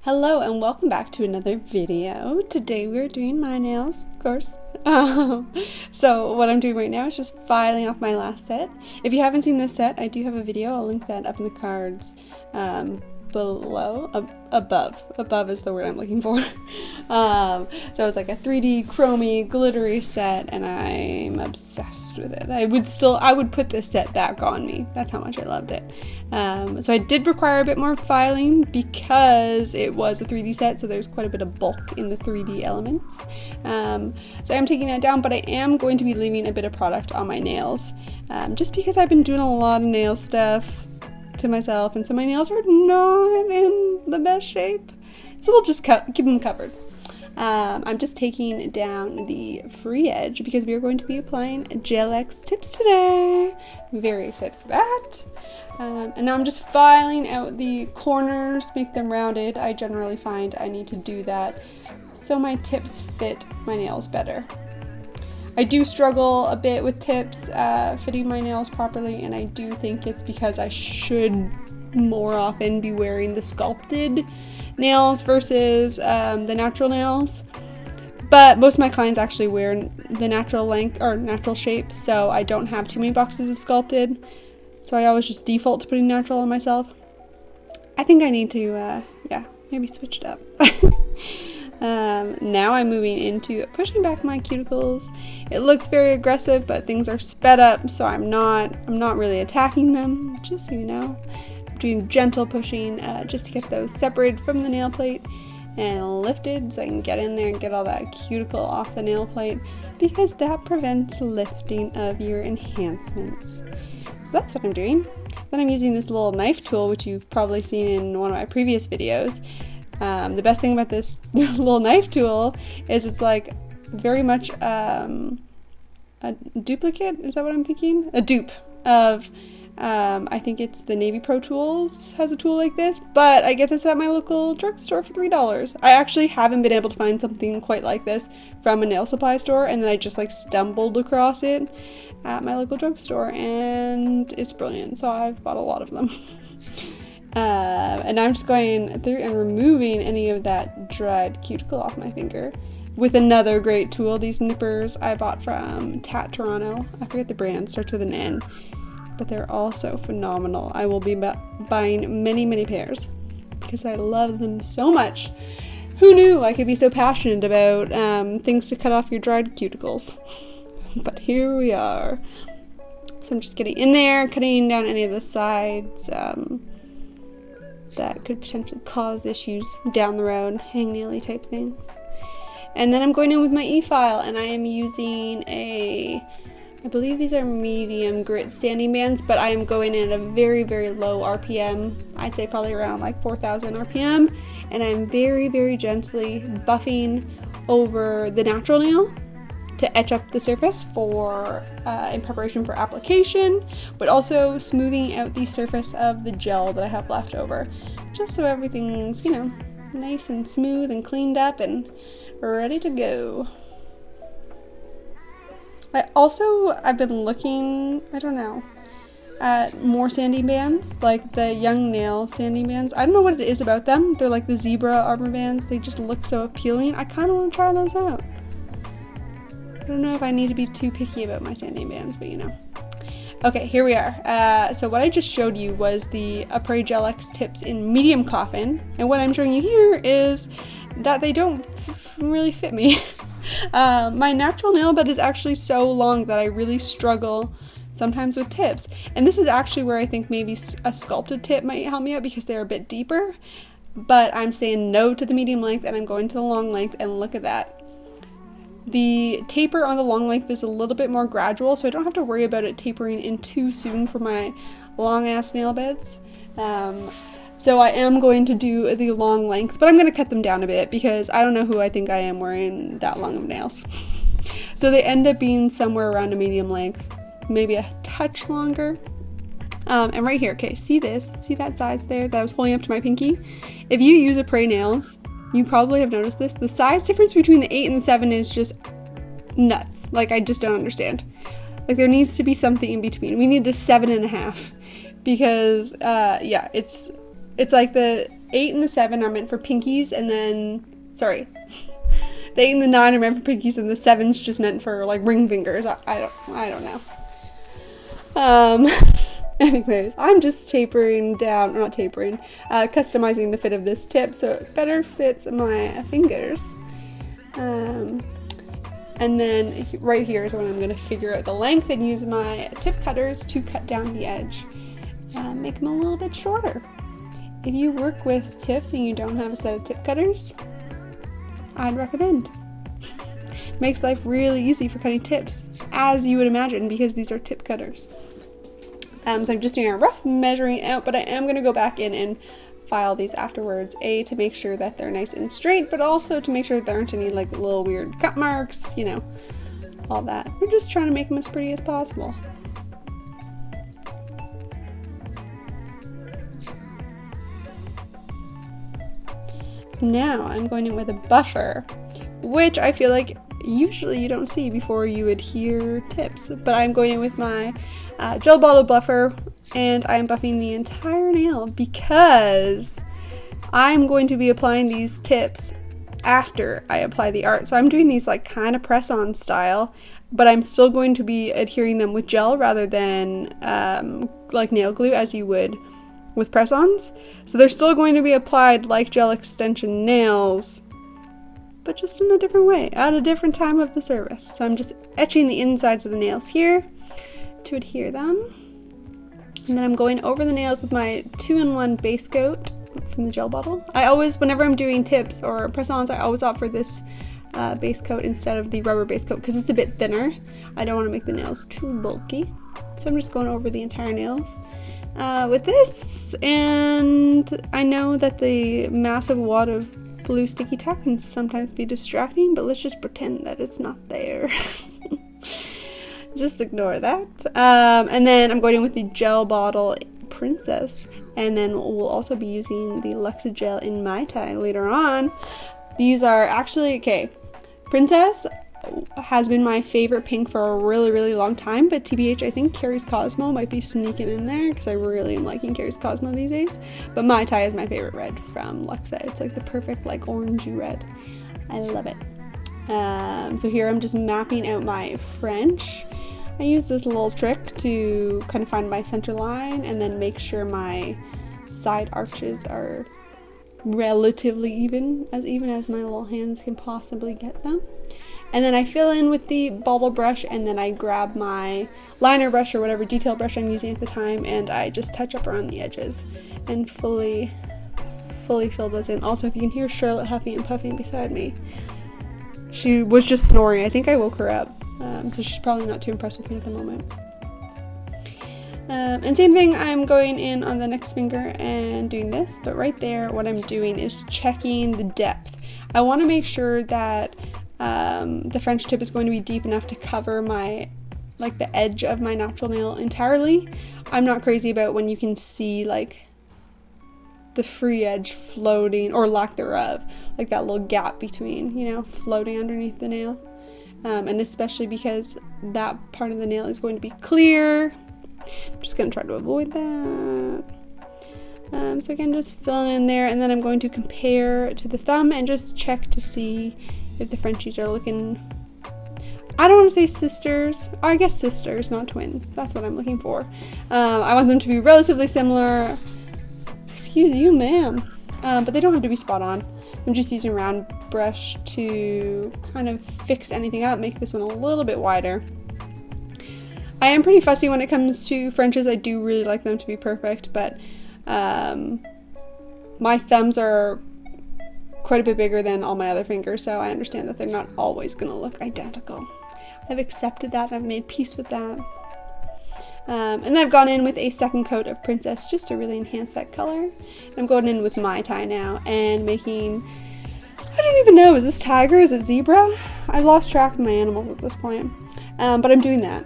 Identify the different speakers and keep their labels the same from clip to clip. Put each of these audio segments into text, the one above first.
Speaker 1: Hello and welcome back to another video. Today we're doing my nails, of course. So what I'm doing right now is just filing off my last set. If you haven't seen this set, I do have a video. I'll link that up in the cards below. Above is the word I'm looking for. So it's like a 3D chromy glittery set and I'm obsessed with it. I would put this set back on me. That's how much I loved it. So I did require a bit more filing because it was a 3D set, so there's quite a bit of bulk in the 3D elements. So I'm taking that down, but I am going to be leaving a bit of product on my nails, just because I've been doing a lot of nail stuff to myself, and so my nails are not in the best shape. So we'll just keep them covered. I'm just taking down the free edge because we are going to be applying Gel X tips today. I'm very excited for that. And now I'm just filing out the corners, make them rounded. I generally find I need to do that so my tips fit my nails better. I do struggle a bit with tips fitting my nails properly, and I do think it's because I should more often be wearing the sculpted nails versus the natural nails. But most of my clients actually wear the natural length or natural shape, so I don't have too many boxes of sculpted. So I always just default to putting natural on myself. I think I need to, maybe switch it up. Now I'm moving into pushing back my cuticles. It looks very aggressive, but things are sped up, so I'm not really attacking them, just so you know. I'm doing gentle pushing just to get those separated from the nail plate and lifted so I can get in there and get all that cuticle off the nail plate, because that prevents lifting of your enhancements. So that's what I'm doing. Then I'm using this little knife tool, which you've probably seen in one of my previous videos. The best thing about this little knife tool is it's like very much a duplicate, is that what I'm thinking? A dupe of, I think it's the Navy Pro Tools has a tool like this, but I get this at my local drugstore for $3. I actually haven't been able to find something quite like this from a nail supply store, and then I just like stumbled across it at my local drugstore, and it's brilliant, so I've bought a lot of them. And I'm just going through and removing any of that dried cuticle off my finger with another great tool. These nippers I bought from Tat Toronto. I forget the brand, starts with an N, but they're also phenomenal. I will be buying many pairs because I love them so much. Who knew I could be so passionate about things to cut off your dried cuticles? But here we are. So I'm just getting in there, cutting down any of the sides that could potentially cause issues down the road, hangnail-y type things. And then I'm going in with my e-file, and I am using I believe these are medium grit sanding bands, but I am going in at a very low RPM. I'd say probably around like 4,000 RPM, and I'm very gently buffing over the natural nail to etch up the surface for in preparation for application, but also smoothing out the surface of the gel that I have left over, just so everything's, nice and smooth and cleaned up and ready to go. I've been looking, at more sanding bands, like the Young Nail sanding bands. I don't know what it is about them. They're like the zebra arbor bands. They just look so appealing. I kind of want to try those out. I don't know if I need to be too picky about my sanding bands, but Okay, here we are. So what I just showed you was the Apres Gel X tips in medium coffin, and what I'm showing you here is that they don't really fit me. My natural nail bed is actually so long that I really struggle sometimes with tips, and this is actually where I think maybe a sculpted tip might help me out because they're a bit deeper, but I'm saying no to the medium length and I'm going to the long length, and look at that. The taper on the long length is a little bit more gradual, so I don't have to worry about it tapering in too soon for my long ass nail beds. So I am going to do the long length, but I'm going to cut them down a bit because I don't know who I think I am wearing that long of nails. So they end up being somewhere around a medium length, maybe a touch longer. And right here, okay, see that size there that I was holding up to my pinky? If you use Apres nails, you probably have noticed this. The size difference between the 8 and the 7 is just nuts. Like, I just don't understand. Like, there needs to be something in between. We need a 7.5 because, it's like the 8 and the 7 are meant for pinkies, and then, sorry, the 8 and the 9 are meant for pinkies, and the 7's just meant for like ring fingers. I don't know. Anyways, I'm just tapering down, or not tapering, customizing the fit of this tip so it better fits my fingers. And then right here is when I'm going to figure out the length and use my tip cutters to cut down the edge and make them a little bit shorter. If you work with tips and you don't have a set of tip cutters, I'd recommend. Makes life really easy for cutting tips, as you would imagine, because these are tip cutters. So I'm just doing a rough measuring out, but I am going to go back in and file these afterwards, to make sure that they're nice and straight, but also to make sure there aren't any like little weird cut marks, you know, all that. We're just trying to make them as pretty as possible. Now I'm going in with a buffer, which I feel like usually you don't see before you adhere tips, but I'm going in with my gel bottle buffer, and I'm buffing the entire nail because I'm going to be applying these tips after I apply the art. So I'm doing these like kind of press-on style, but I'm still going to be adhering them with gel rather than like nail glue as you would with press-ons. So they're still going to be applied like gel extension nails, but just in a different way, at a different time of the service. So I'm just etching the insides of the nails here to adhere them. And then I'm going over the nails with my 2-in-1 base coat from the gel bottle. I always, whenever I'm doing tips or press-ons, I always opt for this base coat instead of the rubber base coat because it's a bit thinner. I don't want to make the nails too bulky. So I'm just going over the entire nails with this. And I know that the massive wad of blue sticky tack can sometimes be distracting, but let's just pretend that it's not there. Just ignore that. And then I'm going in with the gel bottle Princess, and then we'll also be using the Luxa gel in Mai Tai later on. These are actually, okay, Princess has been my favorite pink for a really, really long time, but TBH, I think Carrie's Cosmo might be sneaking in there because I really am liking Carrie's Cosmo these days. But Mai Tai is my favorite red from Luxa. It's like the perfect like orangey red. I love it. So here I'm just mapping out my French. I use this little trick to kind of find my center line and then make sure my side arches are relatively even as my little hands can possibly get them. And then I fill in with the bobble brush, and then I grab my liner brush or whatever detail brush I'm using at the time, and I just touch up around the edges and fully fill those in. Also, if you can hear Charlotte huffing and puffing beside me, she was just snoring. I think I woke her up, so she's probably not too impressed with me at the moment. And same thing, I'm going in on the next finger and doing this, but right there what I'm doing is checking the depth. I want to make sure that the French tip is going to be deep enough to cover my, like the edge of my natural nail entirely. I'm not crazy about when you can see like the free edge floating, or lack thereof, like that little gap between, you know, floating underneath the nail. And especially because that part of the nail is going to be clear. I'm just going to try to avoid that. So again, just filling in there, and then I'm going to compare to the thumb and just check to see if the Frenchies are looking, I don't want to say sisters, I guess sisters, not twins. That's what I'm looking for. I want them to be relatively similar. Excuse you, ma'am. But they don't have to be spot on. I'm just using a round brush to kind of fix anything up, make this one a little bit wider. I am pretty fussy when it comes to Frenches. I do really like them to be perfect, but my thumbs are quite a bit bigger than all my other fingers, so I understand that they're not always going to look identical. I've accepted that, I've made peace with that. And then I've gone in with a second coat of Princess just to really enhance that color. I'm going in with Mai Tai now and making, I don't even know, is this tiger, is it zebra? I lost track of my animals at this point, but I'm doing that.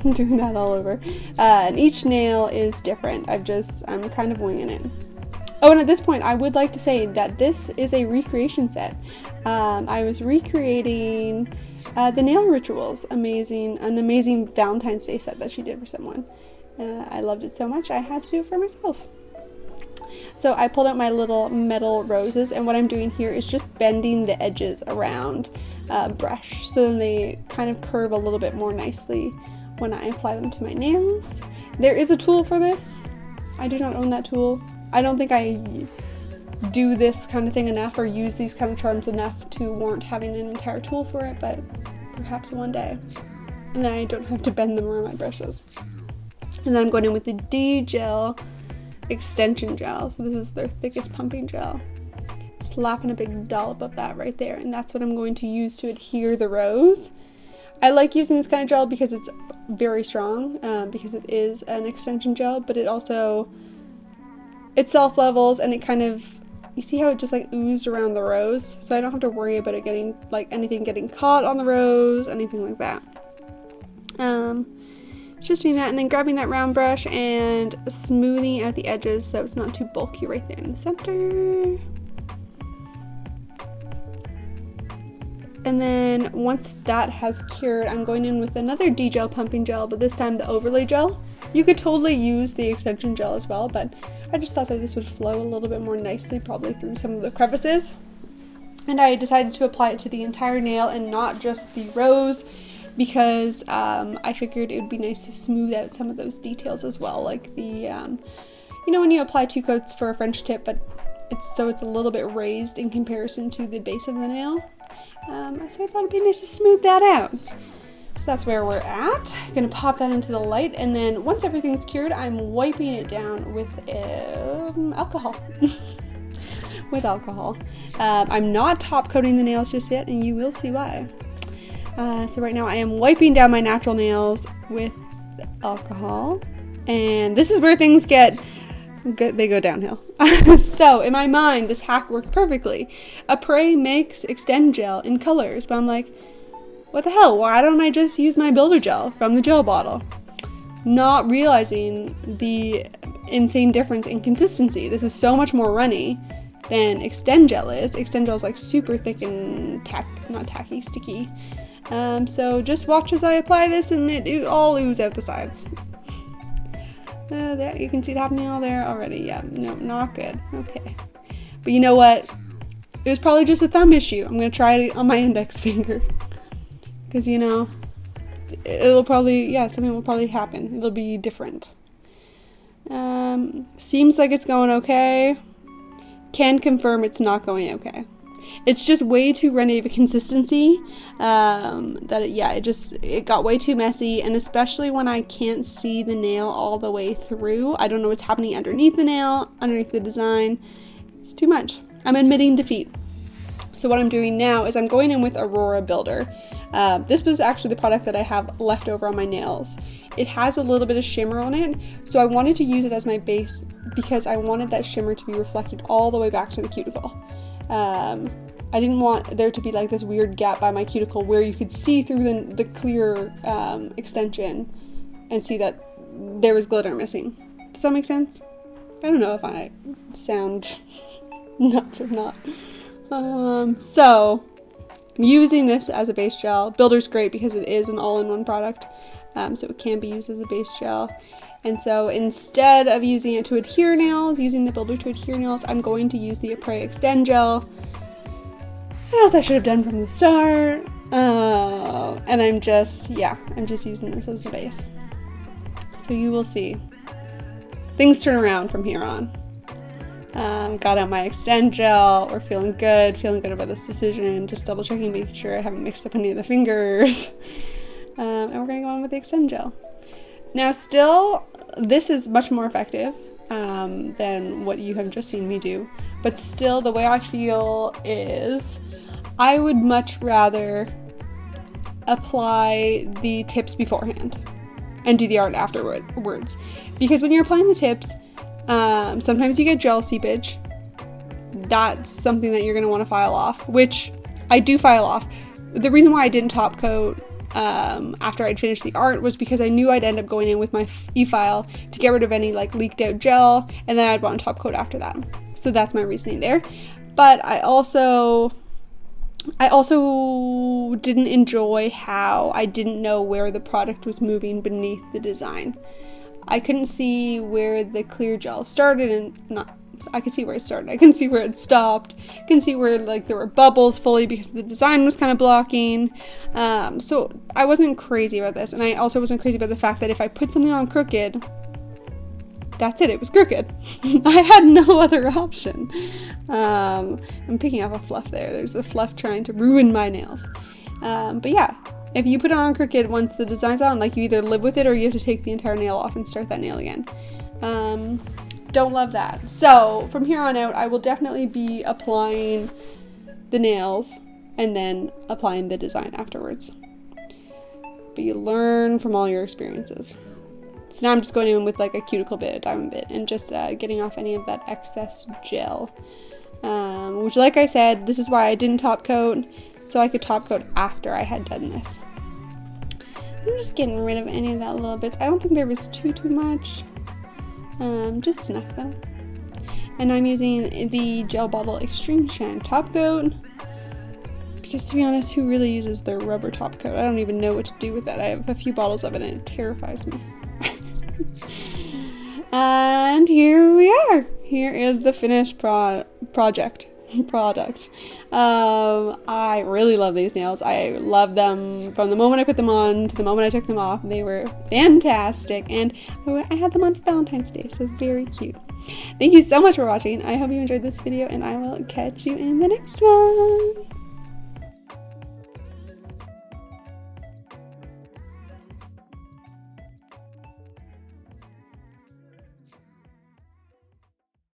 Speaker 1: I'm doing that all over. And each nail is different. I'm kind of winging it. Oh, and at this point, I would like to say that this is a recreation set. I was recreating the Nail Rituals, an amazing Valentine's Day set that she did for someone. I loved it so much, I had to do it for myself. So I pulled out my little metal roses, and what I'm doing here is just bending the edges around brush, so then they kind of curve a little bit more nicely when I apply them to my nails. There is a tool for this. I do not own that tool. I don't think I do this kind of thing enough or use these kind of charms enough to warrant having an entire tool for it, but perhaps one day. And then I don't have to bend them around my brushes. And then I'm going in with the D-Gel extension gel. So this is their thickest pumping gel. Slapping a big dollop of that right there, and that's what I'm going to use to adhere the rose. I like using this kind of gel because it's very strong, because it is an extension gel, but it self-levels, and it kind of, you see how it just like oozed around the rose, so I don't have to worry about it getting, like, anything getting caught on the rose, anything like that. Just doing that, and then grabbing that round brush and smoothing out the edges so it's not too bulky right there in the center. And then once that has cured, I'm going in with another D-Gel pumping gel, but this time the overlay gel. You could totally use the extension gel as well, but I just thought that this would flow a little bit more nicely, probably through some of the crevices. And I decided to apply it to the entire nail and not just the rose, because I figured it would be nice to smooth out some of those details as well, like the, you know, when you apply 2 coats for a French tip, but it's a little bit raised in comparison to the base of the nail. So I thought it'd be nice to smooth that out. So that's where we're at. I'm gonna pop that into the light, and then once everything's cured, I'm wiping it down with alcohol. With alcohol. I'm not top coating the nails just yet, and you will see why. So right now I am wiping down my natural nails with alcohol, and this is where things they go downhill. So in my mind, this hack worked perfectly. Apres makes extend gel in colors, but I'm like, what the hell? Why don't I just use my builder gel from the gel bottle? Not realizing the insane difference in consistency. This is so much more runny than extend gel is. Extend gel is like super thick and sticky. So just watch as I apply this, and it all ooze out the sides. There, you can see it happening all there already. Yeah, no, not good. Okay. But you know what? It was probably just a thumb issue. I'm going to try it on my index finger. Because, you know, it'll probably, something will probably happen. It'll be different. Seems like it's going okay. Can confirm it's not going okay. It's just way too runny of a consistency, it got way too messy, and especially when I can't see the nail all the way through. I don't know what's happening underneath the nail, underneath the design. It's too much. I'm admitting defeat. So what I'm doing now is I'm going in with Aurora Builder. This was actually the product that I have left over on my nails. It has a little bit of shimmer on it, so I wanted to use it as my base because I wanted that shimmer to be reflected all the way back to the cuticle. I didn't want there to be like this weird gap by my cuticle where you could see through the clear extension and see that there was glitter missing. Does that make sense? I don't know if I sound nuts or not. So I'm using this as a base gel. Builder's great because it is an all-in-one product, so it can be used as a base gel. And so instead of using it to adhere nails, using the Builder to adhere nails, I'm going to use the Apres Extend Gel, as I should have done from the start. And I'm just using this as the base. So you will see. Things turn around from here on. Got out my Extend Gel. We're feeling good about this decision. Just double checking, making sure I haven't mixed up any of the fingers. And we're going to go on with the Extend Gel. Now still, this is much more effective than what you have just seen me do. But still, the way I feel is I would much rather apply the tips beforehand and do the art afterwards. Because when you're applying the tips, sometimes you get gel seepage. That's something that you're going to want to file off, which I do file off. The reason why I didn't top coat after I'd finished the art was because I knew I'd end up going in with my e-file to get rid of any like leaked out gel, and then I'd want to top coat after that. So that's my reasoning there. But I also didn't enjoy how I didn't know where the product was moving beneath the design. I couldn't see where the clear gel started and I could see where it started. I can see where it stopped. I can see where like there were bubbles fully because the design was kind of blocking. So I wasn't crazy about this, and I also wasn't crazy about the fact that if I put something on crooked, that's it. It was crooked. I had no other option. I'm picking up a fluff there. There's a fluff trying to ruin my nails. But yeah, if you put it on crooked, once the design's on, like, you either live with it or you have to take the entire nail off and start that nail again. Don't love that. So from here on out, I will definitely be applying the nails and then applying the design afterwards. But you learn from all your experiences. So now I'm just going in with like a cuticle bit, a diamond bit, and just getting off any of that excess gel. Which, like I said, this is why I didn't top coat, so I could top coat after I had done this. I'm just getting rid of any of that little bits. I don't think there was too much. Just enough though. And I'm using the Gel Bottle Extreme Shine Top Coat. Because to be honest, who really uses their rubber top coat? I don't even know what to do with that. I have a few bottles of it and it terrifies me. And here we are. Here is the finished product. I really love these nails. I love them from the moment I put them on to the moment I took them off. They were fantastic, and I had them on Valentine's Day, so very cute. Thank you so much for watching. I hope you enjoyed this video, and I will catch you in the next one.